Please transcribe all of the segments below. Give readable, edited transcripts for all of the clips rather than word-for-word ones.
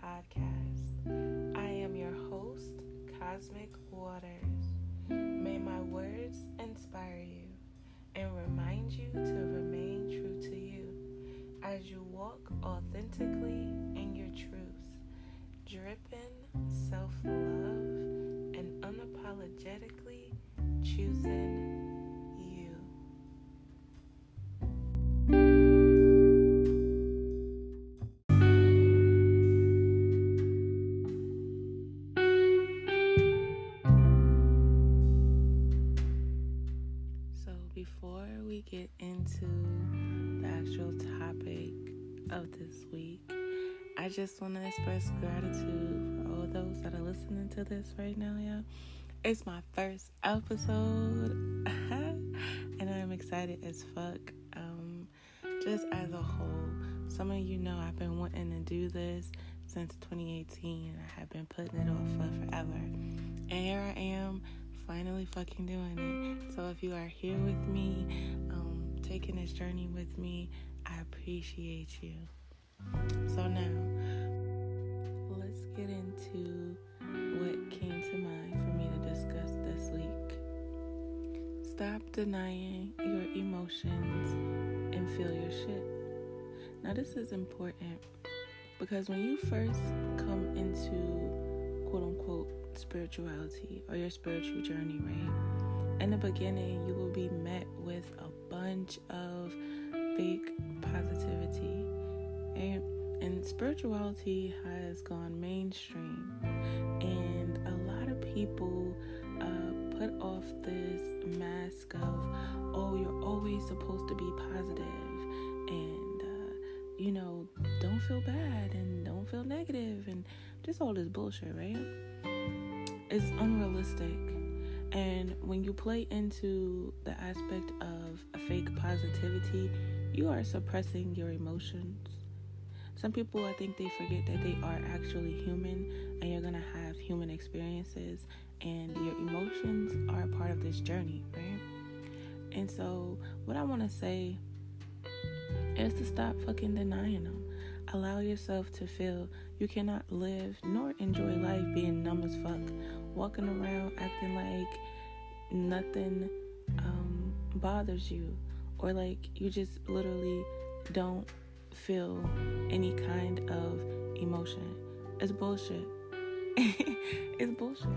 podcast. I am your host, Cosmic Waters. May my words inspire you and remind you to remain true to you as you walk authentically in your truth, dripping self-love and unapologetically choosing you. So before we get into the actual topic of this week, I just want to express gratitude for all those that are listening to this right now, y'all. It's my first episode, and I'm excited as fuck. Just as a whole, some of you know I've been wanting to do this since 2018, and I have been putting it off for forever. And here I am, finally fucking doing it. So if you are here with me, taking this journey with me, I appreciate you. So now, let's get into what came to mind for me to discuss this week. Stop denying your emotions and feel your shit. Now this is important because when you first come into quote unquote spirituality or your spiritual journey, right? In the beginning, you will be met with a bunch of fake positivity. And spirituality has gone mainstream, and a lot of people put off this mask of, oh, you're always supposed to be positive, and don't feel bad and don't feel negative, and just all this bullshit, right? It's unrealistic. And when you play into the aspect of a fake positivity, you are suppressing your emotions. Some people, I think they forget that they are actually human, and you're gonna have human experiences, and your emotions are a part of this journey, right? And so what I want to say is to stop fucking denying them. Allow yourself to feel. You cannot live nor enjoy life being numb as fuck, walking around acting like nothing bothers you, or like you just literally don't feel any kind of emotion. It's bullshit. It's bullshit.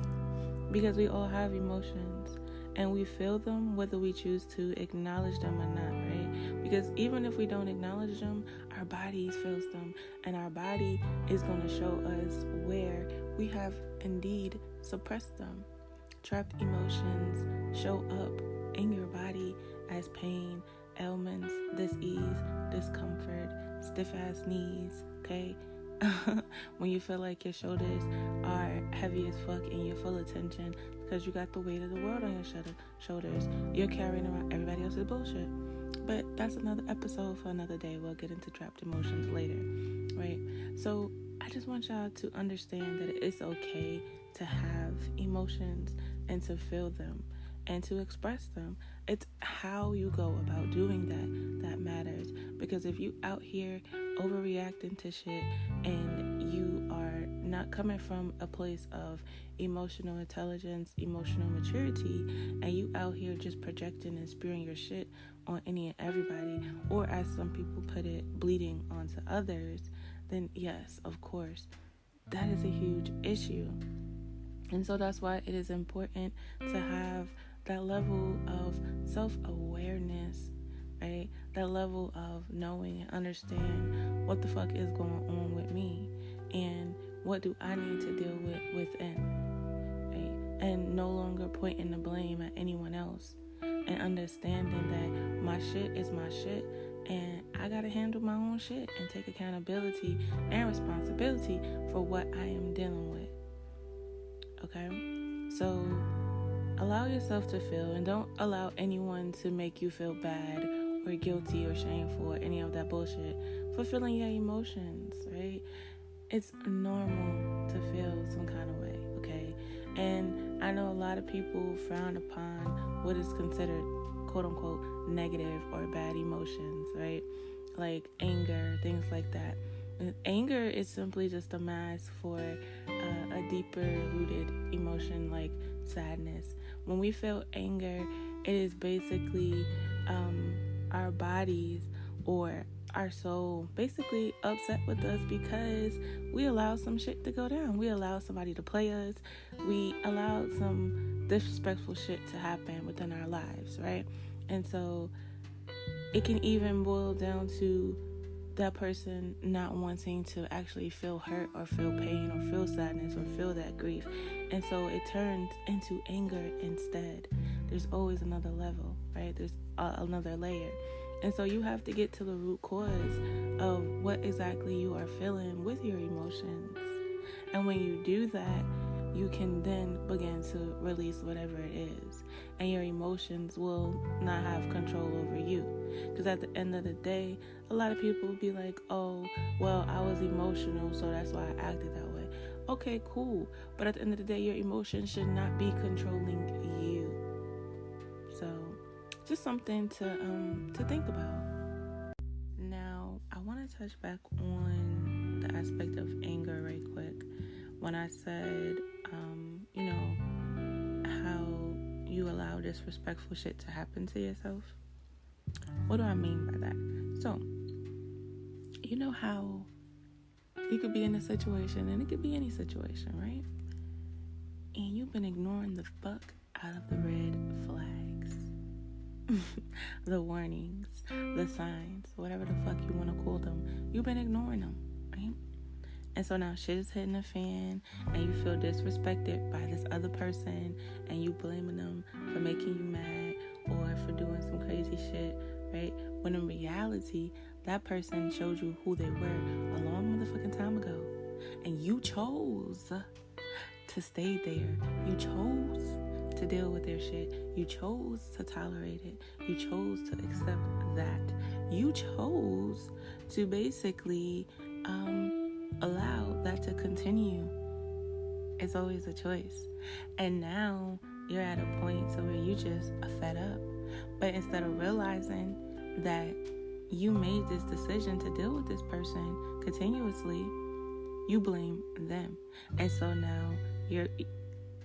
Because we all have emotions, and we feel them whether we choose to acknowledge them or not, right? Because even if we don't acknowledge them, our bodies feels them, and our body is going to show us where we have indeed suppressed them. Trapped emotions show up in your body as pain, ailments, dis-ease, discomfort, stiff-ass knees, okay? When you feel like your shoulders are heavy as fuck and you're full of tension because you got the weight of the world on your shoulders. You're carrying around everybody else's bullshit. But that's another episode for another day. We'll get into trapped emotions later, right? So I just want y'all to understand that it's okay to have emotions and to feel them and to express them. It's how you go about doing that matters. Because if you out here overreacting to shit and you are not coming from a place of emotional intelligence, emotional maturity, and you out here just projecting and spewing your shit on any and everybody, or as some people put it, bleeding onto others, then yes, of course, that is a huge issue. And so that's why it is important to have that level of self-awareness, right? That level of knowing and understand what the fuck is going on with me and what do I need to deal with within, right? And no longer pointing the blame at anyone else, and understanding that my shit is my shit, and I gotta handle my own shit and take accountability and responsibility for what I am dealing with. Okay? So allow yourself to feel, and don't allow anyone to make you feel bad or guilty or shameful or any of that bullshit for feeling your emotions, right? It's normal to feel some kind of way, okay? And I know a lot of people frown upon what is considered quote-unquote negative or bad emotions, right? Like anger, things like that. Anger is simply just a mask for a deeper rooted emotion like sadness. When we feel anger, it is basically our bodies or our soul basically upset with us because we allowed some shit to go down. We allowed somebody to play us. We allowed some disrespectful shit to happen within our lives, right? And so it can even boil down to that person not wanting to actually feel hurt or feel pain or feel sadness or feel that grief. And so it turns into anger instead. There's always another level, right? There's another layer. And so you have to get to the root cause of what exactly you are feeling with your emotions. And when you do that, you can then begin to release whatever it is. And your emotions will not have control over you. Because at the end of the day, a lot of people will be like, oh, well, I was emotional, so that's why I acted that way. Okay, cool. But at the end of the day, your emotions should not be controlling you. So, just something to think about. Now, I want to touch back on the aspect of anger right quick. When I said, how you allow disrespectful shit to happen to yourself. What do I mean by that? So, you know how you could be in a situation, and it could be any situation, right? And you've been ignoring the fuck out of the red flags, the warnings, the signs, whatever the fuck you want to call them. You've been ignoring them, right? And so now shit is hitting the fan, and you feel disrespected by this other person, and you blaming them for making you mad or for doing some crazy shit, right? When in reality, that person showed you who they were a long motherfucking time ago, and you chose to stay there. You chose to deal with their shit. You chose to tolerate it. You chose to accept that. You chose to basically allow that to continue. It's always a choice. And now you're at a point so where you just are fed up. But instead of realizing that you made this decision to deal with this person continuously, you blame them. And so now you're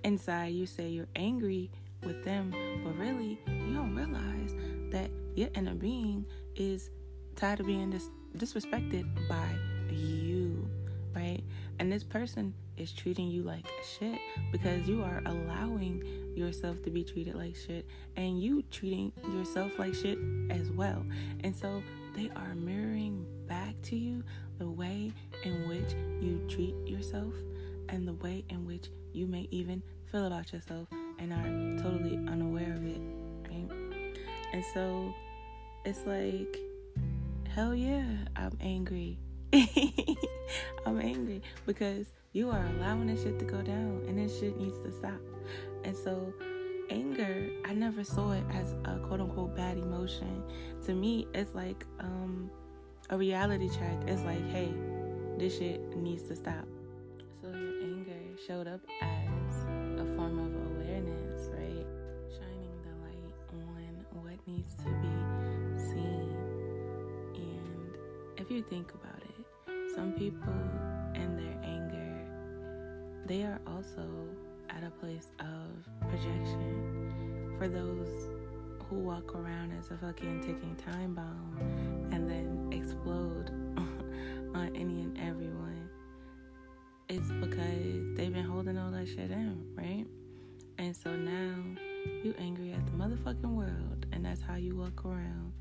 inside, you say you're angry with them, but really you don't realize that your inner being is tired of being disrespected by you, right? And this person is treating you like shit because you are allowing yourself to be treated like shit, and you treating yourself like shit as well. And so they are mirroring back to you the way in which you treat yourself and the way in which you may even feel about yourself and are totally unaware of it, right? And so it's like, hell yeah, I'm angry. I'm angry because you are allowing this shit to go down, and this shit needs to stop. And so anger, I never saw it as a quote unquote bad emotion. To me, it's like a reality check. It's like, hey, this shit needs to stop. So your anger showed up as a form of awareness, right? Shining the light on what needs to be seen. And if you think about it, some people in their anger, they are also at a place of projection. For those who walk around as a fucking ticking time bomb and then explode on any and everyone, it's because they've been holding all that shit in, right? And so now you angry at the motherfucking world, and that's how you walk around,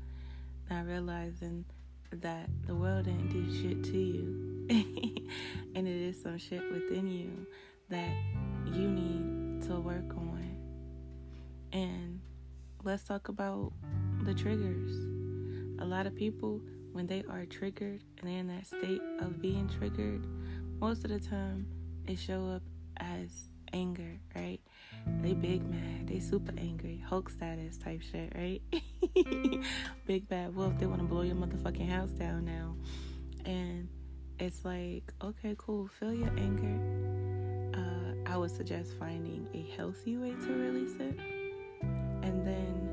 not realizing that the world didn't do shit to you. And it is some shit within you that you need to work on. And let's talk about the triggers. A lot of people, when they are triggered and they're in that state of being triggered, most of the time it show up as anger, right? They big mad, they super angry, Hulk status type shit, right? Big bad wolf, they want to blow your motherfucking house down now. And it's like, okay, cool, feel your anger. I would suggest finding a healthy way to release it, and then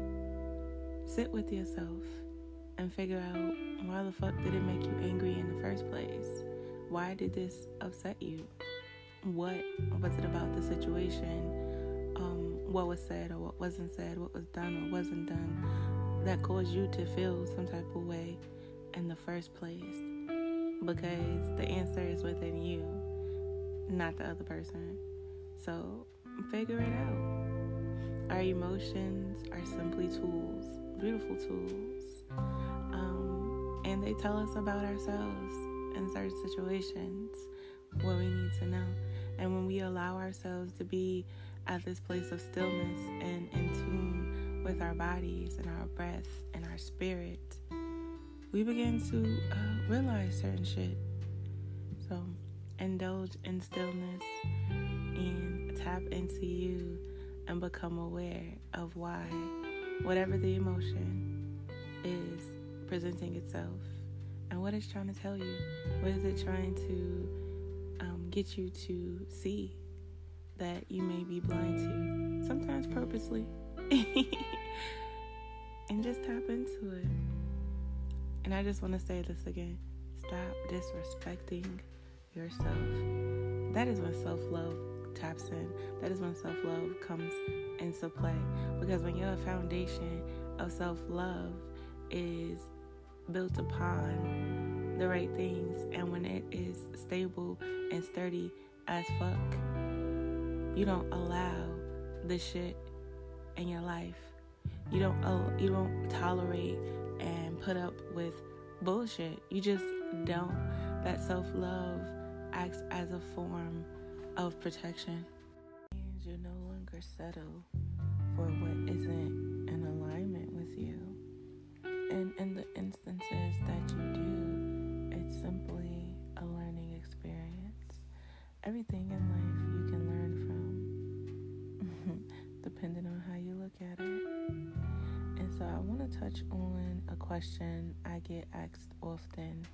sit with yourself and figure out why the fuck did it make you angry in the first place. Why did this upset you? What was it about the situation? What was said or what wasn't said? What was done or wasn't done that caused you to feel some type of way in the first place? Because the answer is within you, not the other person. So figure it out. Our emotions are simply tools, beautiful tools. And they tell us about ourselves in certain situations, what we need to know. And when we allow ourselves to be at this place of stillness and in tune with our bodies and our breath and our spirit, we begin to realize certain shit. So indulge in stillness and tap into you and become aware of why whatever the emotion is presenting itself and what it's trying to tell you. What is it trying to get you to see that you may be blind to, sometimes purposely. And just tap into it. And I just want to say this again. Stop disrespecting yourself. That is when self-love taps in. That is when self-love comes into play. Because when your foundation of self-love is built upon the right things, and when it is stable and sturdy as fuck, you don't allow this shit in your life. You don't tolerate and put up with bullshit. You just don't. That self-love acts as a form of protection. And you no longer settle for what isn't in alignment with you. And in the instances that you do, it's simply a learning experience. Everything in life you can learn from, depending on how you look at it. And so I want to touch on a question I get asked often,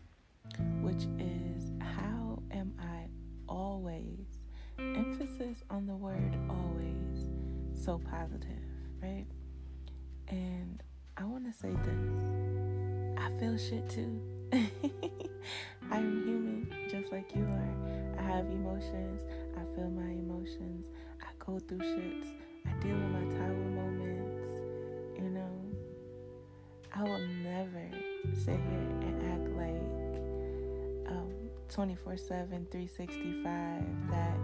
which is, how am I always, emphasis on the word always, so positive, right? And I want to say this. I feel shit too. I am human, just like you are. I have emotions. I feel my emotions. I go through shits. I deal with my tower moments. You know, I will never sit here and act like 24/7, 365, that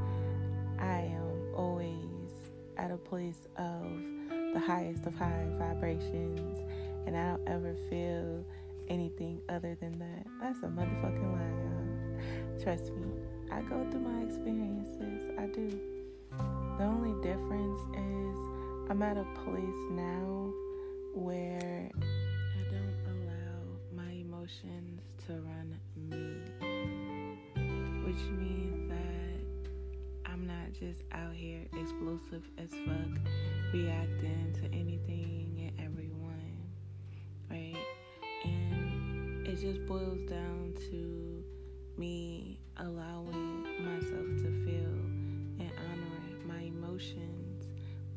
I am always at a place of the highest of high vibrations and I don't ever feel anything other than that. That's a motherfucking lie, y'all. Trust me, I go through my experiences. I do. The only difference is I'm at a place now where I don't allow my emotions to run me, which means that I'm not just out here explosive as fuck, reacting to anything and everyone, right? And it just boils down to me allowing myself to feel and honor my emotions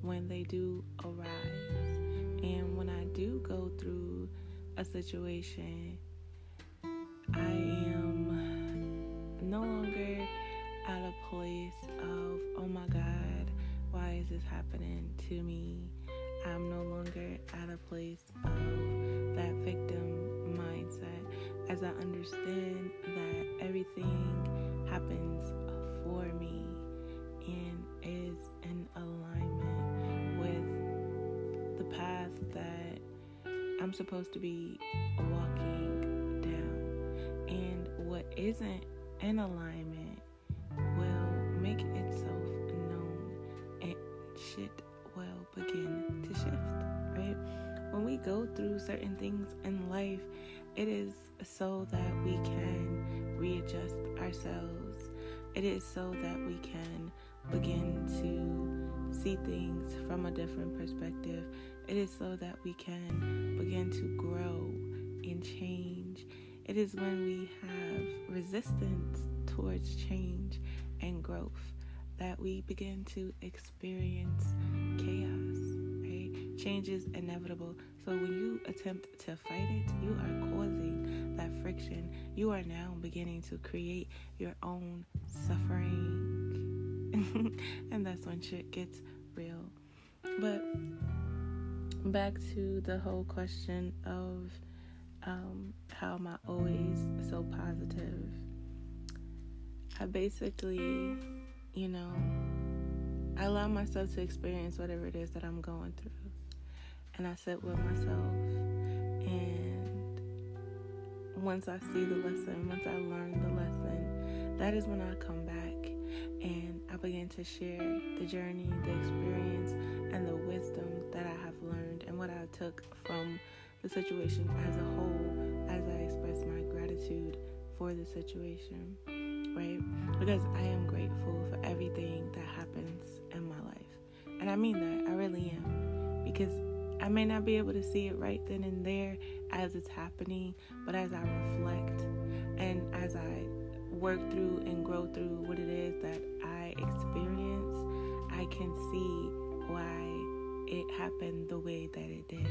when they do arise. And when I do go through a situation, I am no longer at a place of, oh my God, why is this happening to me? I'm no longer at a place of that victim mindset, as I understand that everything happens for me and is in alignment with the path that I'm supposed to be walking down. And what isn't in alignment will make itself known, and shit will begin to shift, right? When we go through certain things in life, it is so that we can readjust ourselves. It is so that we can begin to see things from a different perspective. It is so that we can begin to grow and change. It is when we have resistance towards change and growth that we begin to experience chaos, right? Change is inevitable. So when you attempt to fight it, you are causing that friction, you are now beginning to create your own suffering. And that's when shit gets real. But back to the whole question of how am I always so positive. I basically, I allow myself to experience whatever it is that I'm going through. And I sit with myself, and once I see the lesson, once I learn the lesson, that is when I come back and I begin to share the journey, the experience, and the wisdom that I have learned and what I took from the situation as a whole, as I express my gratitude for the situation, right? Because I am grateful for everything that happens in my life. And I mean that, I really am. Because I may not be able to see it right then and there as it's happening, but as I reflect and as I work through and grow through what it is that I experience, I can see why it happened the way that it did.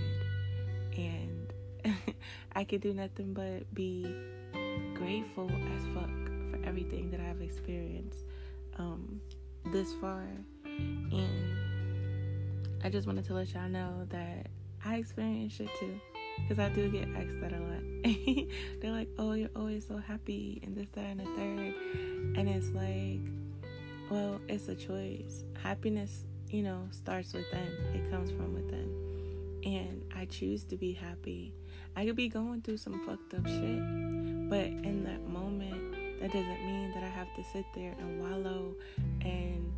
And I could do nothing but be grateful as fuck for everything that I've experienced this far. And I just wanted to let y'all know that I experience shit too, because I do get asked that a lot. They're like, oh, you're always so happy and this, that, and the third. And it's like, well, it's a choice. Happiness, starts within. It comes from within. And I choose to be happy. I could be going through some fucked up shit, but in that moment, that doesn't mean that I have to sit there and wallow and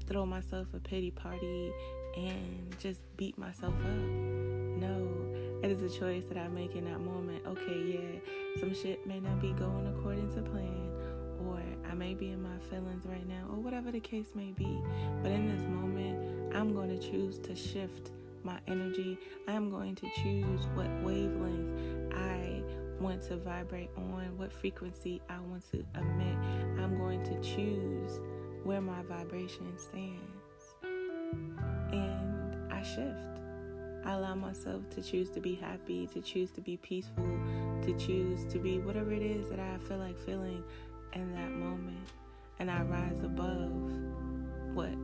throw myself a pity party and just beat myself up. No, it is a choice that I make in that moment. Okay, yeah, some shit may not be going according to plan, or I may be in my feelings right now, or whatever the case may be. But in this moment, I'm going to choose to shift my energy. I'm going to choose what wavelength I want to vibrate on, what frequency I want to emit. I'm going to choose where my vibration stands. And I shift. I allow myself to choose to be happy, to choose to be peaceful, to choose to be whatever it is that I feel like feeling in that moment. And I rise above what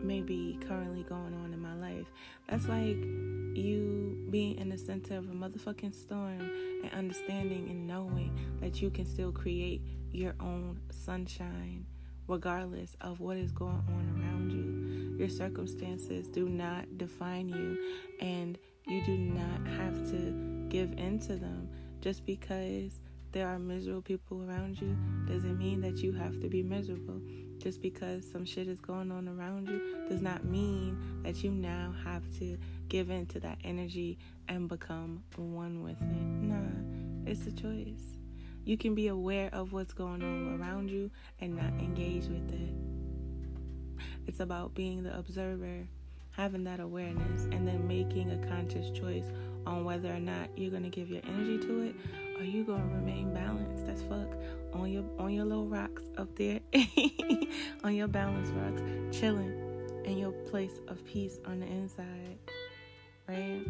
may be currently going on in my life. That's like you being in the center of a motherfucking storm and understanding and knowing that you can still create your own sunshine regardless of what is going on around you. Your circumstances do not define you, and you do not have to give in to them. Just because there are miserable people around you doesn't mean that you have to be miserable. Just because some shit is going on around you does not mean that you now have to give in to that energy and become one with it. Nah, it's a choice. You can be aware of what's going on around you and not engage with it. It's about being the observer, having that awareness, and then making a conscious choice on whether or not you're going to give your energy to it, or you going to remain balanced as fuck on your little rocks up there, on your balance rocks, chilling in your place of peace on the inside, right?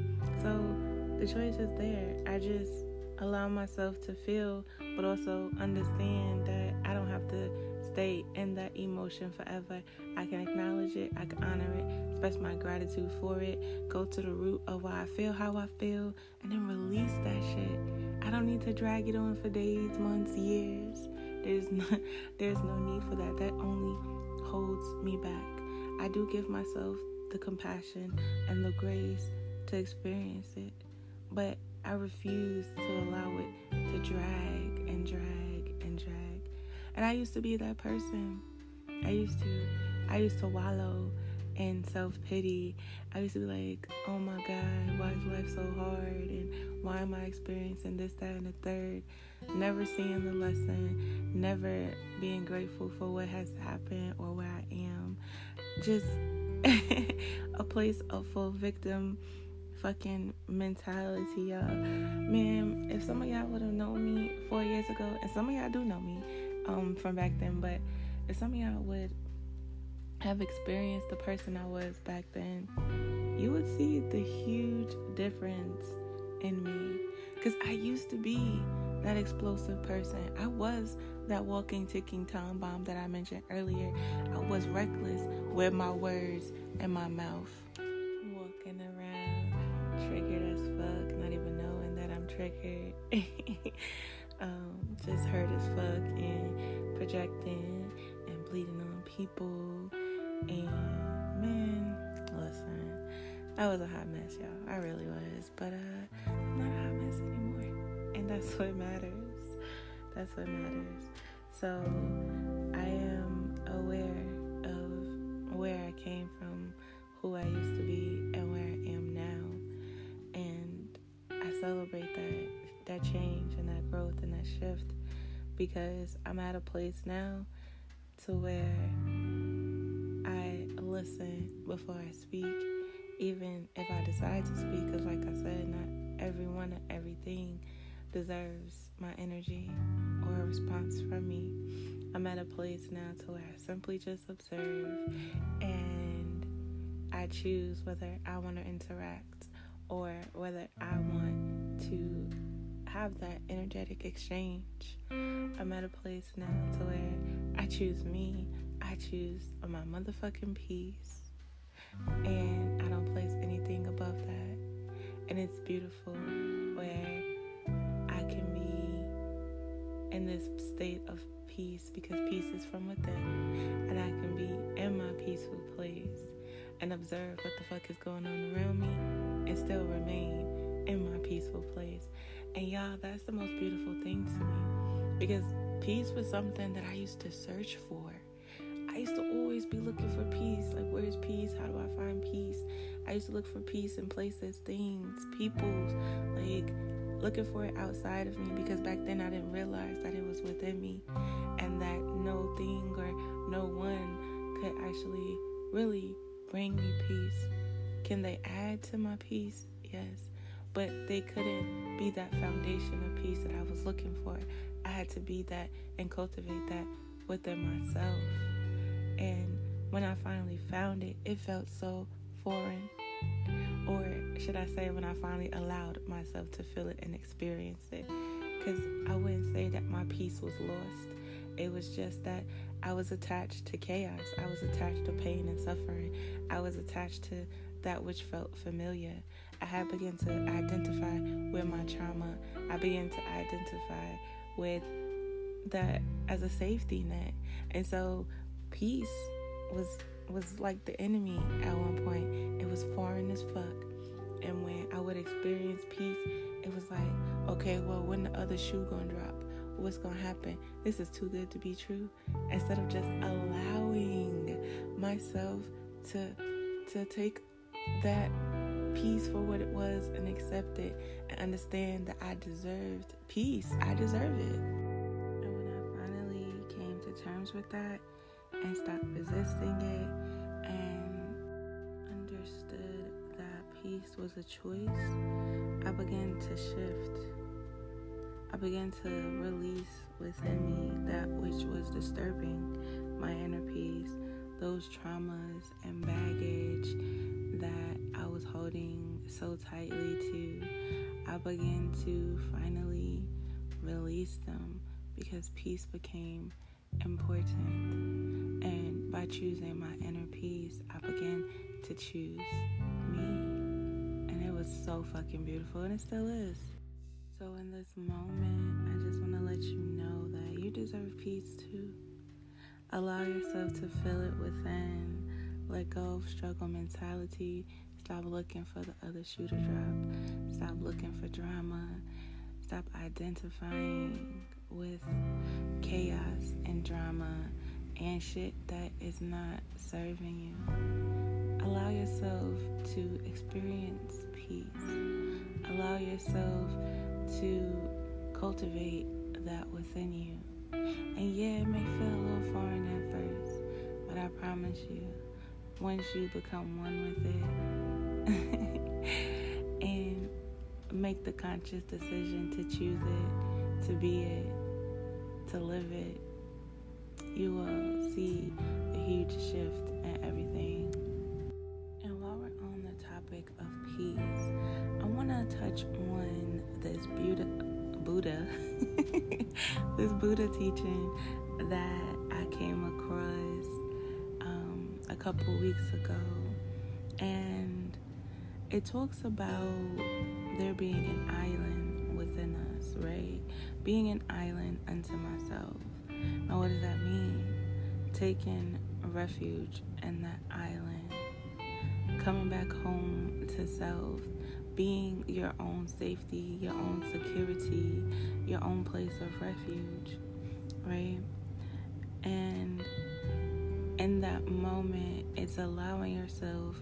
So the choice is there. I just allow myself to feel, but also understand that I don't have to stay in that emotion forever. I can acknowledge it, I can honor it, express my gratitude for it, go to the root of why I feel how I feel, and then release that shit. I don't need to drag it on for days, months, years. There's no need for that. That only holds me back. I do give myself the compassion and the grace to experience it, but I refuse to allow it to drag and drag and drag. And I used to be that person. I used to wallow in self-pity. I used to be like, oh my God, why is life so hard? And why am I experiencing this, that, and the third? Never seeing the lesson, never being grateful for what has happened or where I am. Just a place of full victim fucking mentality, y'all. Man, if some of y'all would have known me 4 years ago, and some of y'all do know me from back then, but if some of y'all would have experienced the person I was back then, you would see the huge difference in me. Because I used to be that explosive person. I was that walking, ticking time bomb that I mentioned earlier. I was reckless with my words and my mouth. Walking around, triggered as fuck, not even knowing that I'm triggered. Just hurt as fuck and projecting and bleeding on people. And man, listen, I was a hot mess, y'all. I really was. But I'm not a hot mess anymore. And that's what matters. That's what matters. So I am aware of where I came from, who I used to be, and where I am now. And I celebrate that change and that growth and that shift, because I'm at a place now to where I listen before I speak, even if I decide to speak, because like I said, not everyone and everything deserves my energy or a response from me. I'm at a place now to where I simply just observe, and I choose whether I want to interact or whether I want to have that energetic exchange. I'm at a place now to where I choose me. I choose my motherfucking peace, and I don't place anything above that. And it's beautiful where I can be in this state of peace, because peace is from within, and I can be in my peaceful place and observe what the fuck is going on around me and still remain in my peaceful place. And y'all, that's the most beautiful thing to me, because peace was something that I used to search for. I used to always be looking for peace. Like, where's peace? How do I find peace? I used to look for peace in places, things, peoples, like looking for it outside of me, because back then I didn't realize that it was within me, and that no thing or no one could actually really bring me peace. Can they add to my peace? Yes. But they couldn't be that foundation of peace that I was looking for. I had to be that and cultivate that within myself. And when I finally found it, it felt so foreign. Or should I say, when I finally allowed myself to feel it and experience it. Because I wouldn't say that my peace was lost. It was just that I was attached to chaos. I was attached to pain and suffering. I was attached to that which felt familiar. I had begun to identify with my trauma. I began to identify with that as a safety net. And so peace was like the enemy at one point. It was foreign as fuck. And when I would experience peace, it was like, okay, well, when the other shoe gonna drop? What's gonna happen? This is too good to be true. Instead of just allowing myself to take that peace for what it was and accept it and understand that I deserved peace. I deserve it. And when I finally came to terms with that and stopped resisting it and understood that peace was a choice, I began to shift. I began to release within me that which was disturbing my inner peace, those traumas and baggage that I was holding so tightly to. I began to finally release them, because peace became important. And by choosing my inner peace, I began to choose me. And it was so fucking beautiful, and it still is. So in this moment, I just want to let you know that you deserve peace too. Allow yourself to feel it within. Let go of struggle mentality. Stop looking for the other shoe to drop. Stop looking for drama. Stop identifying with chaos and drama and shit that is not serving you. Allow yourself to experience peace. Allow yourself to cultivate that within you. And yeah, it may feel a little foreign at first, but I promise you, once you become one with it and make the conscious decision to choose it, to be it, to live it, you will see a huge shift in everything. And while we're on the topic of peace, I want to touch on this this Buddha this Buddha teaching that I came across a couple weeks ago, and it talks about there being an island within us, right? Being an island unto myself. Now, what does that mean? Taking refuge in that island, coming back home to self, being your own safety, your own security, your own place of refuge, right? And in that moment, it's allowing yourself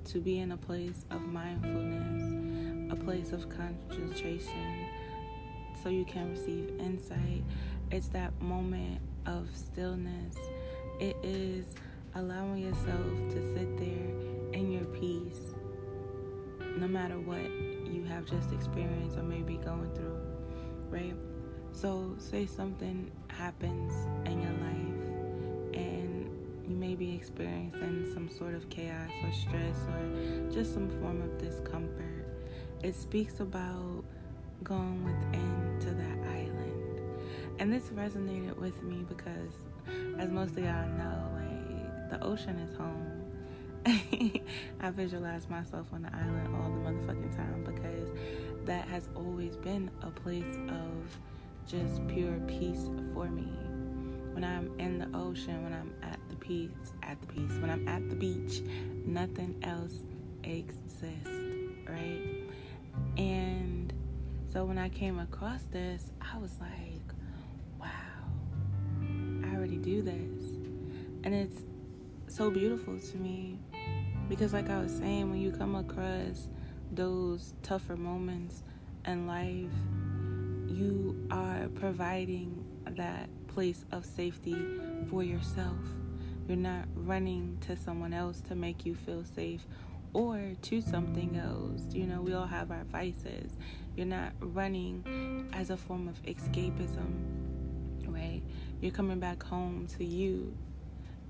to be in a place of mindfulness, a place of concentration, so you can receive insight. It's that moment of stillness. It is allowing yourself to sit there in your peace, no matter what you have just experienced or may be going through, right? So say something happens in your life and you may be experiencing some sort of chaos or stress or just some form of discomfort. It speaks about going within to that island. And this resonated with me because, as most of y'all know, like, the ocean is home. I visualize myself on the island all the motherfucking time because that has always been a place of just pure peace for me. When I'm in the ocean, when I'm at the peace, when I'm at the beach, nothing else exists, right? And so when I came across this, I was like, wow, I already do this. And it's so beautiful to me because, like I was saying, when you come across those tougher moments in life, you are providing that place of safety for yourself. You're not running to someone else to make you feel safe or to something else. You know, we all have our vices. You're not running as a form of escapism, right? You're coming back home to you.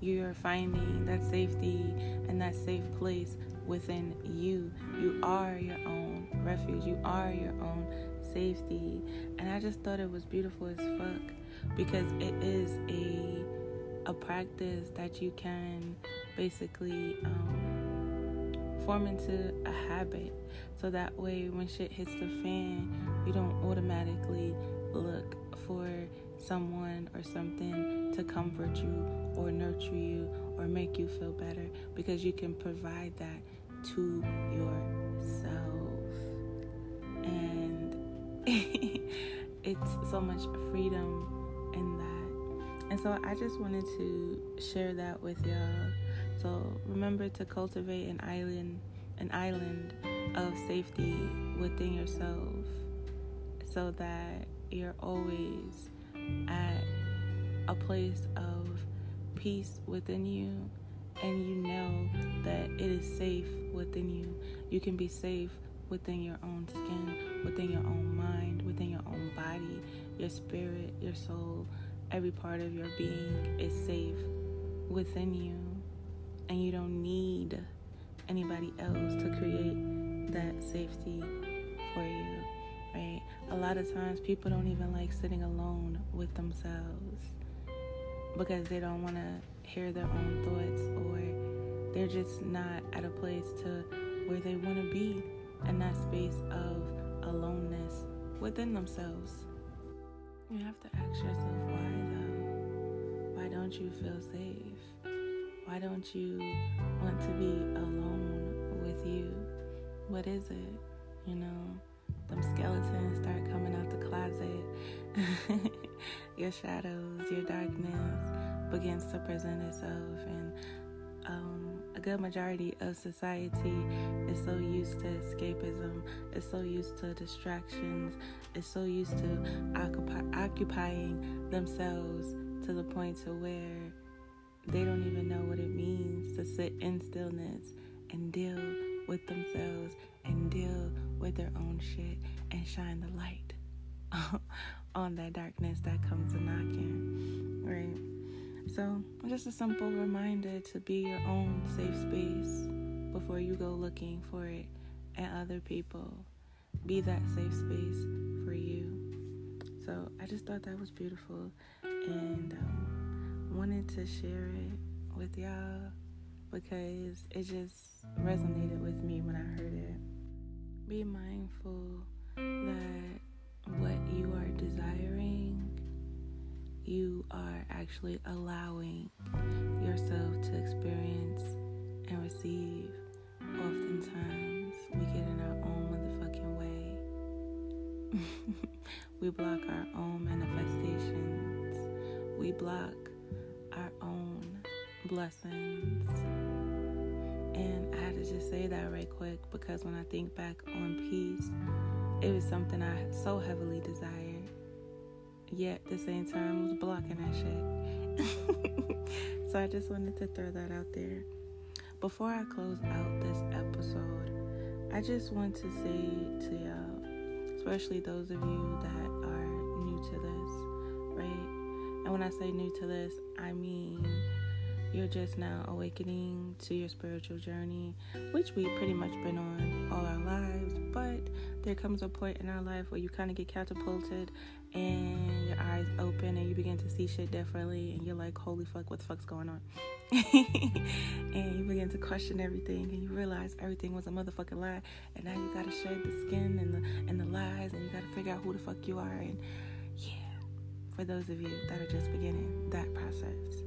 You're finding that safety and that safe place within you. You are your own refuge. You are your own safety. And I just thought it was beautiful as fuck because it is a practice that you can basically form into a habit, so that way when shit hits the fan, you don't automatically look for someone or something to comfort you or nurture you or make you feel better, because you can provide that to yourself. And it's so much freedom in that. And so I just wanted to share that with y'all. So remember to cultivate an island of safety within yourself, so that you're always at a place of peace within you, and you know that it is safe within you. You can be safe within your own skin, within your own mind, within your own body, your spirit, your soul. Every part of your being is safe within you, and you don't need anybody else to create that safety for you, right? A lot of times people don't even like sitting alone with themselves because they don't want to hear their own thoughts, or they're just not at a place to where they want to be in that space of aloneness within themselves. You have to ask yourself, why though? Why don't you feel safe? Why don't you want to be alone with you? What is it? You know, them skeletons start coming out the closet. Your shadows, your darkness begins to present itself. And a good majority of society is so used to escapism, is so used to distractions, is so used to occupying themselves to the point to where they don't even know what it means to sit in stillness and deal with themselves and deal with their own shit and shine the light on that darkness that comes a knocking, right? So just a simple reminder to be your own safe space before you go looking for it in other people. be that safe space for you. So I just thought that was beautiful, and wanted to share it with y'all because it just resonated with me when I heard it. Be mindful that what you are desiring, you are actually allowing yourself to experience and receive. Oftentimes, we get in our own motherfucking way. We block our own manifestations. We block our own blessings. And I had to just say that right quick because when I think back on peace, it was something I so heavily desired, yet at the same time was blocking that shit. So I just wanted to throw that out there. Before I close out this episode, I just want to say to y'all, especially those of you that are new to this, right? And when I say new to this, I mean you're just now awakening to your spiritual journey, which we've pretty much been on all our lives, but there comes a point in our life where you kind of get catapulted and your eyes open and you begin to see shit differently, and you're like, holy fuck, what the fuck's going on? And you begin to question everything, and you realize everything was a motherfucking lie, and now you gotta shed the skin and the lies, and you gotta figure out who the fuck you are. And yeah, for those of you that are just beginning that process,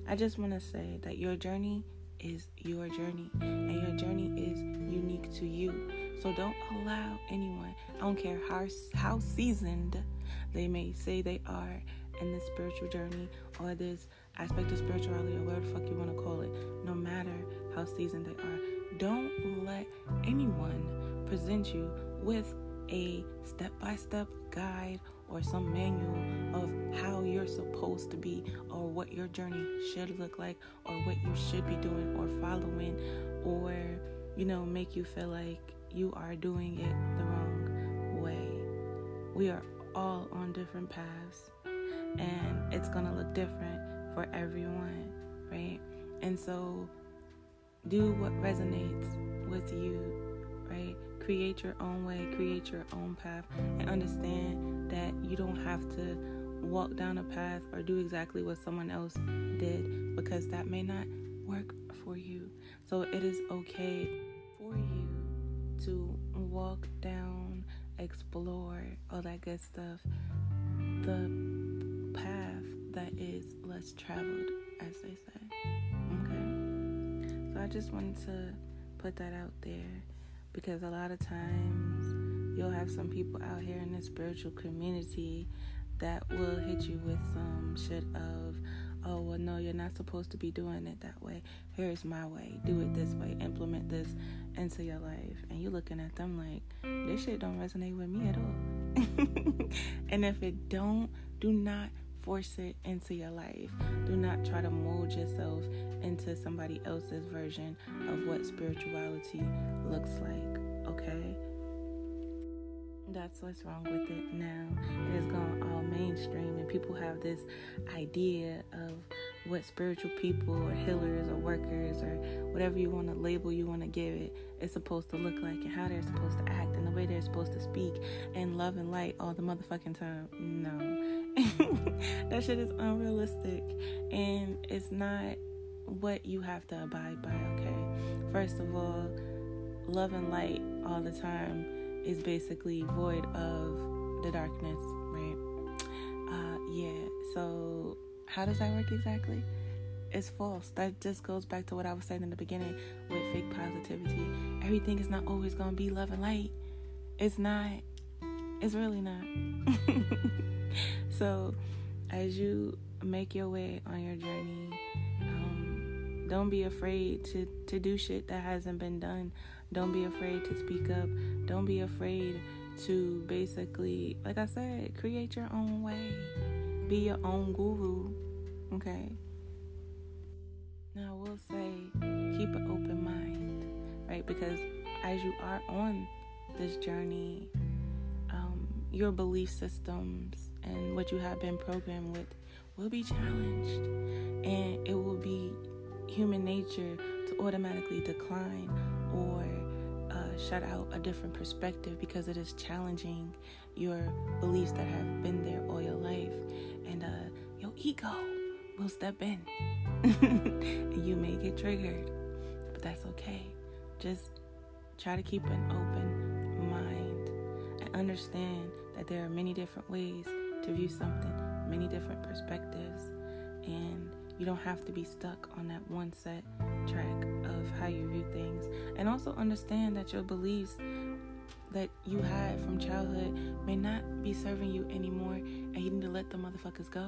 I just want to say that your journey is your journey, and your journey is unique to you. So don't allow anyone, I don't care how seasoned they may say they are in this spiritual journey or this aspect of spirituality or whatever the fuck you want to call it, no matter how seasoned they are, don't let anyone present you with a step-by-step guide or some manual of how you're supposed to be or what your journey should look like or what you should be doing or following, or make you feel like you are doing it the wrong way. We are all on different paths, and it's gonna look different for everyone, right? And so do what resonates with you, right? Create your own way, create your own path, and understand that you don't have to walk down a path or do exactly what someone else did, because that may not work for you. So it is okay for you to walk down, explore, all that good stuff, the path that is less traveled, as they say. Okay? So I just wanted to put that out there, because a lot of times you'll have some people out here in the spiritual community that will hit you with some shit of, oh, well, no, you're not supposed to be doing it that way. Here's my way. Do it this way. Implement this into your life. And you're looking at them like, this shit don't resonate with me at all. And if it don't, do not force it into your life. Do not try to mold yourself into somebody else's version of what spirituality looks like, okay? That's what's wrong with it now. It has gone all mainstream, and people have this idea of what spiritual people or healers or workers or whatever you want to label you want to give it is supposed to look like, and how they're supposed to act, and the way they're supposed to speak and love and light all the motherfucking time. No. That shit is unrealistic, and it's not what you have to abide by, okay? First of all, love and light all the time is basically void of the darkness, right? So how does that work exactly? It's false. That just goes back to what I was saying in the beginning with fake positivity. Everything is not always going to be love and light. It's not. It's really not. So as you make your way on your journey, don't be afraid to do shit that hasn't been done. Don't be afraid to speak up. Don't be afraid to basically, like I said, create your own way. Be your own guru, okay? Now, I will say, keep an open mind, right? Because as you are on this journey, your belief systems and what you have been programmed with will be challenged. And it will be human nature to automatically decline or shut out a different perspective because it is challenging your beliefs that have been there all your life. And your ego will step in. And you may get triggered, but that's okay. Just try to keep an open mind and understand that there are many different ways to view something, many different perspectives, and you don't have to be stuck on that one set track of how you view things. And also understand that your beliefs that you had from childhood may not be serving you anymore, and you need to let the motherfuckers go,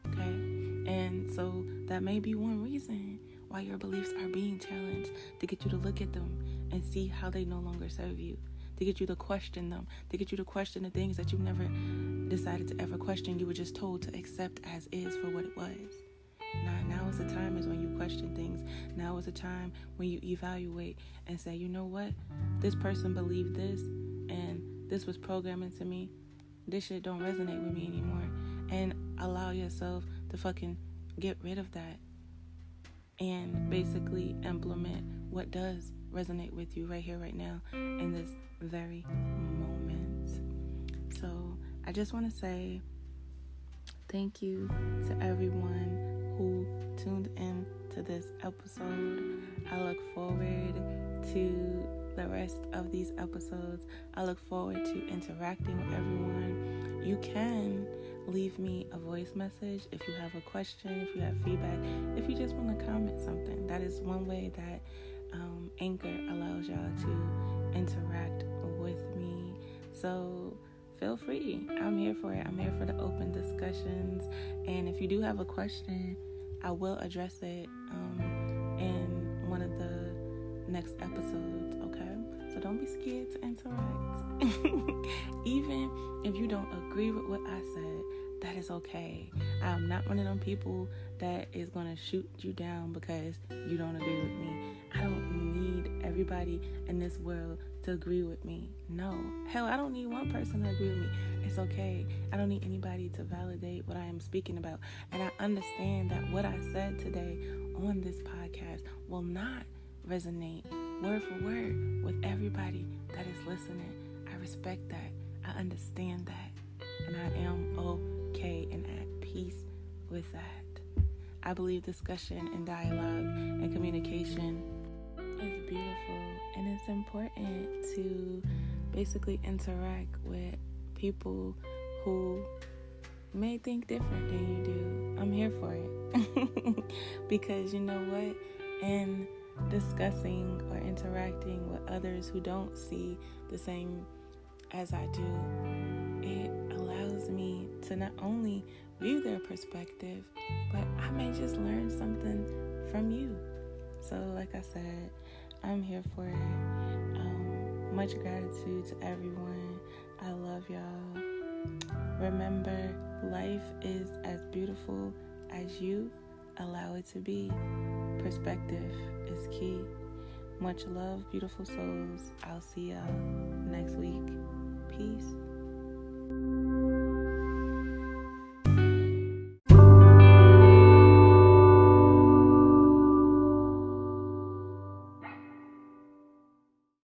okay? And so that may be one reason why your beliefs are being challenged, to get you to look at them and see how they no longer serve you, to get you to question them, to get you to question the things that you never decided to ever question. You were just told to accept as is for what it was. Now is the time is when you question things. Now is the time when you evaluate and say, you know what? This person believed this, and this was programmed into me. This shit don't resonate with me anymore. And allow yourself to fucking get rid of that and basically implement what does resonate with you right here, right now, in this very moment. So I just want to say thank you to everyone who tuned in to this episode. I look forward to the rest of these episodes. I look forward to interacting with everyone. You can leave me a voice message if you have a question, if you have feedback, if you just want to comment something. That is one way that Anchor allows y'all to interact with me. So feel free. I'm here for it. I'm here for the open discussions. And if you do have a question, I will address it in one of the next episodes, okay? So don't be scared to interact. Even if you don't agree with what I said, that is okay. I'm not one of them people that is going to shoot you down because you don't agree with me. I don't need everybody in this world to agree with me. No. Hell, I don't need one person to agree with me. It's okay. I don't need anybody to validate what I am speaking about. And I understand that what I said today on this podcast will not resonate word for word with everybody that is listening. I respect that. I understand that. And I am okay and at peace with that. I believe discussion and dialogue and communication is beautiful, and it's important to basically interact with people who may think different than you do. I'm here for it. Because you know what? In discussing or interacting with others who don't see the same as I do, it allows me to not only view their perspective, but I may just learn something from you. So like I said, I'm here for it. Much gratitude to everyone. I love y'all. Remember, life is as beautiful as you allow it to be. Perspective is key. Much love, beautiful souls. I'll see y'all next week. Peace.